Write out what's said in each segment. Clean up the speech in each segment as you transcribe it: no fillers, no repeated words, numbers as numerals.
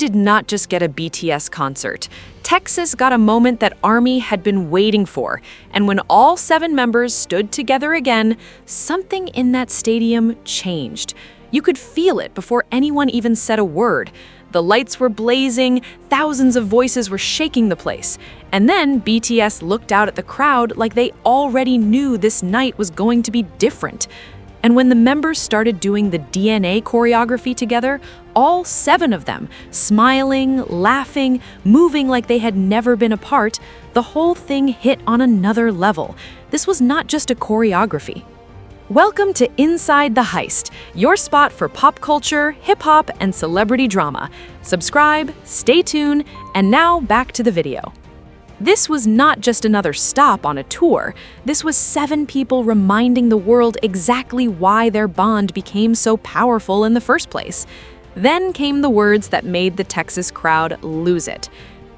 did not just get a BTS concert. Texas got a moment that ARMY had been waiting for, and when all 7 members stood together again, something in that stadium changed. You could feel it before anyone even said a word. The lights were blazing, thousands of voices were shaking the place. And then BTS looked out at the crowd like they already knew this night was going to be different. And when the members started doing the DNA choreography together, all 7 of them, smiling, laughing, moving like they had never been apart, the whole thing hit on another level. This was not just a choreography. Welcome to Inside the Heist, your spot for pop culture, hip-hop, and celebrity drama. Subscribe, stay tuned, and now back to the video. This was not just another stop on a tour. This was 7 people reminding the world exactly why their bond became so powerful in the first place. Then came the words that made the Texas crowd lose it.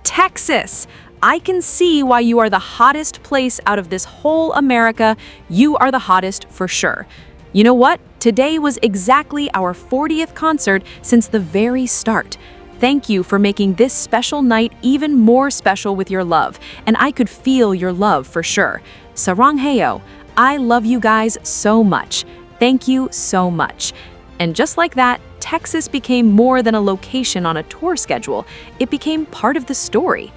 Texas! I can see why you are the hottest place out of this whole America. You are the hottest for sure. You know what? Today was exactly our 40th concert since the very start. Thank you for making this special night even more special with your love, and I could feel your love for sure. Saranghaeyo, I love you guys so much. Thank you so much. And just like that, Texas became more than a location on a tour schedule. It became part of the story.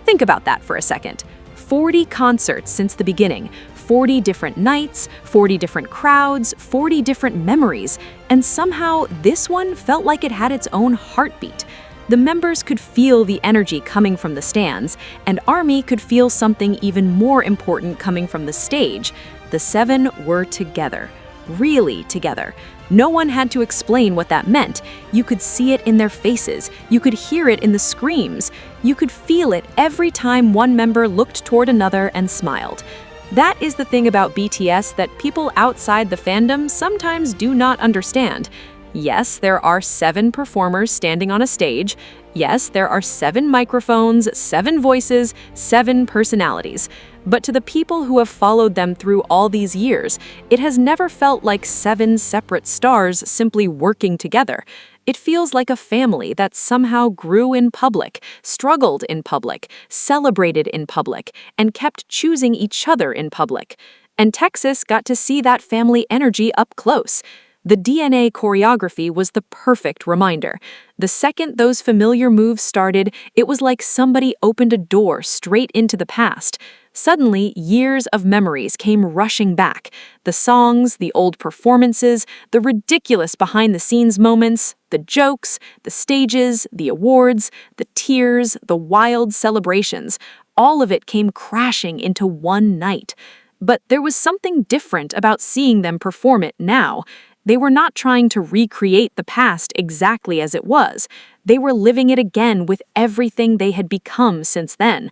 Think about that for a second. 40 concerts since the beginning, 40 different nights, 40 different crowds, 40 different memories, and somehow this one felt like it had its own heartbeat. The members could feel the energy coming from the stands, and ARMY could feel something even more important coming from the stage. The 7 were together, really together. No one had to explain what that meant. You could see it in their faces. You could hear it in the screams. You could feel it every time one member looked toward another and smiled. That is the thing about BTS that people outside the fandom sometimes do not understand. Yes, there are 7 performers standing on a stage. Yes, there are 7 microphones, 7 voices, 7 personalities. But to the people who have followed them through all these years, it has never felt like 7 separate stars simply working together. It feels like a family that somehow grew in public, struggled in public, celebrated in public, and kept choosing each other in public. And Texas got to see that family energy up close. The DNA choreography was the perfect reminder. The second those familiar moves started, it was like somebody opened a door straight into the past. Suddenly, years of memories came rushing back. The songs, the old performances, the ridiculous behind-the-scenes moments, the jokes, the stages, the awards, the tears, the wild celebrations. All of it came crashing into one night. But there was something different about seeing them perform it now. They were not trying to recreate the past exactly as it was. They were living it again with everything they had become since then.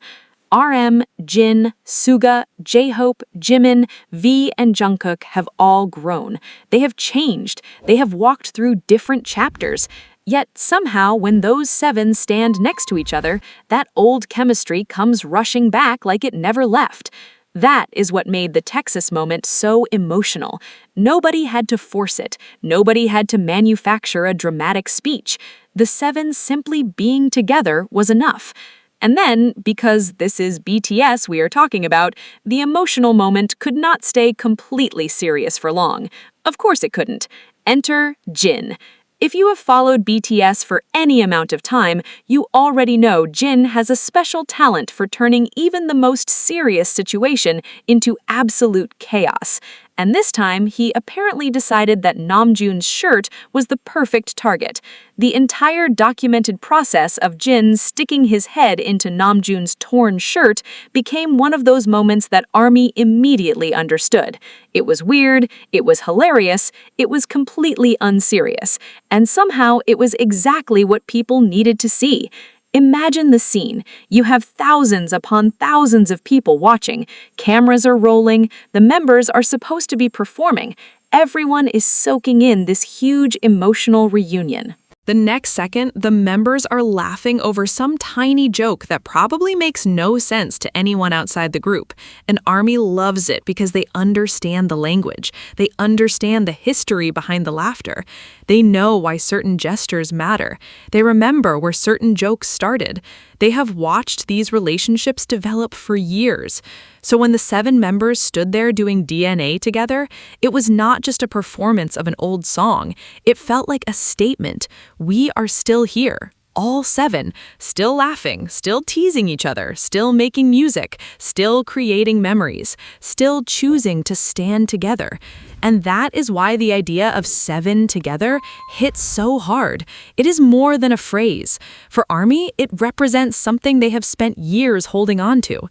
RM, Jin, Suga, J-Hope, Jimin, V, and Jungkook have all grown. They have changed. They have walked through different chapters. Yet somehow, when those 7 stand next to each other, that old chemistry comes rushing back like it never left. That is what made the Texas moment so emotional. Nobody had to force it. Nobody had to manufacture a dramatic speech. The 7 simply being together was enough. And then, because this is BTS we are talking about, the emotional moment could not stay completely serious for long. Of course it couldn't. Enter Jin. If you have followed BTS for any amount of time, you already know Jin has a special talent for turning even the most serious situation into absolute chaos. And this time, he apparently decided that Namjoon's shirt was the perfect target. The entire documented process of Jin sticking his head into Namjoon's torn shirt became one of those moments that ARMY immediately understood. It was weird, it was hilarious, it was completely unserious, and somehow it was exactly what people needed to see. Imagine the scene. You have thousands upon thousands of people watching. Cameras are rolling. The members are supposed to be performing. Everyone is soaking in this huge emotional reunion. The next second, the members are laughing over some tiny joke that probably makes no sense to anyone outside the group. And ARMY loves it because they understand the language. They understand the history behind the laughter. They know why certain gestures matter. They remember where certain jokes started. They have watched these relationships develop for years. So when the 7 members stood there doing DNA together, it was not just a performance of an old song. It felt like a statement. We are still here. All 7, still laughing, still teasing each other, still making music, still creating memories, still choosing to stand together. And that is why the idea of 7 together hits so hard. It is more than a phrase. For ARMY, it represents something they have spent years holding on to.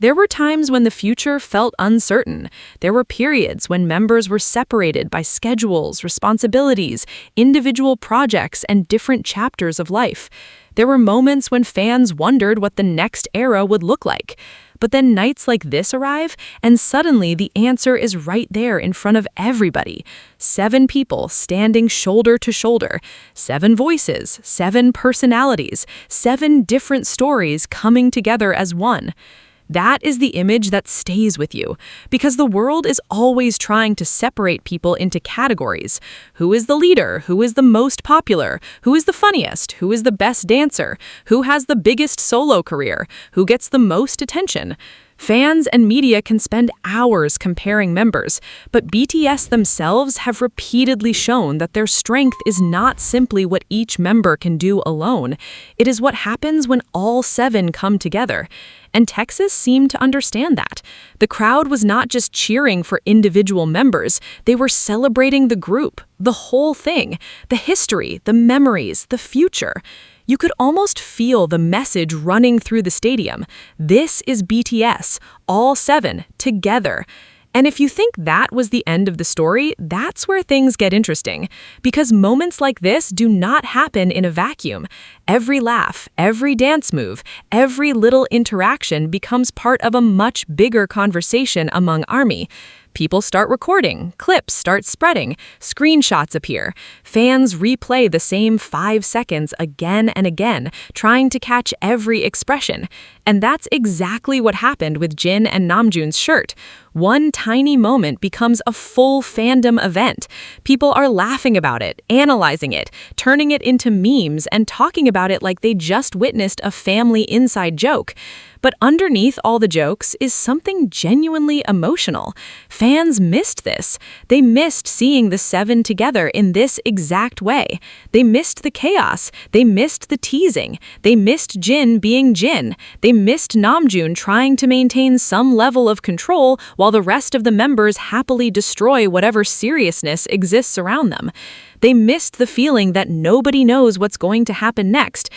There were times when the future felt uncertain. There were periods when members were separated by schedules, responsibilities, individual projects, and different chapters of life. There were moments when fans wondered what the next era would look like. But then nights like this arrive, and suddenly the answer is right there in front of everybody. 7 people standing shoulder to shoulder. 7 voices, 7 personalities, 7 different stories coming together as one. That is the image that stays with you, because the world is always trying to separate people into categories. Who is the leader? Who is the most popular? Who is the funniest? Who is the best dancer? Who has the biggest solo career? Who gets the most attention? Fans and media can spend hours comparing members, but BTS themselves have repeatedly shown that their strength is not simply what each member can do alone. It is what happens when all 7 come together. And Texas seemed to understand that. The crowd was not just cheering for individual members, they were celebrating the group, the whole thing, the history, the memories, the future. You could almost feel the message running through the stadium. This is BTS, all 7, together. And if you think that was the end of the story, that's where things get interesting. Because moments like this do not happen in a vacuum. Every laugh, every dance move, every little interaction becomes part of a much bigger conversation among ARMY. People start recording, clips start spreading, screenshots appear. Fans replay the same 5 seconds again and again, trying to catch every expression. And that's exactly what happened with Jin and Namjoon's shirt. One tiny moment becomes a full fandom event. People are laughing about it, analyzing it, turning it into memes, and talking about it like they just witnessed a family inside joke. But underneath all the jokes is something genuinely emotional. Fans missed this. They missed seeing the 7 together in this exact way. They missed the chaos. They missed the teasing. They missed Jin being Jin. They missed Namjoon trying to maintain some level of control while the rest of the members happily destroy whatever seriousness exists around them. They missed the feeling that nobody knows what's going to happen next.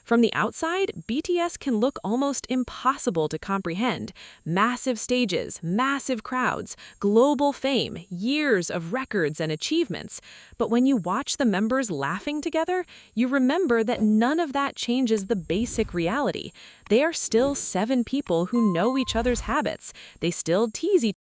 From the outside, BTS can look almost impossible to comprehend. Massive stages, massive crowds, global fame, years of records and achievements. But when you watch the members laughing together, you remember that none of that changes the basic reality. They are still 7 people who know each other's habits. They still tease each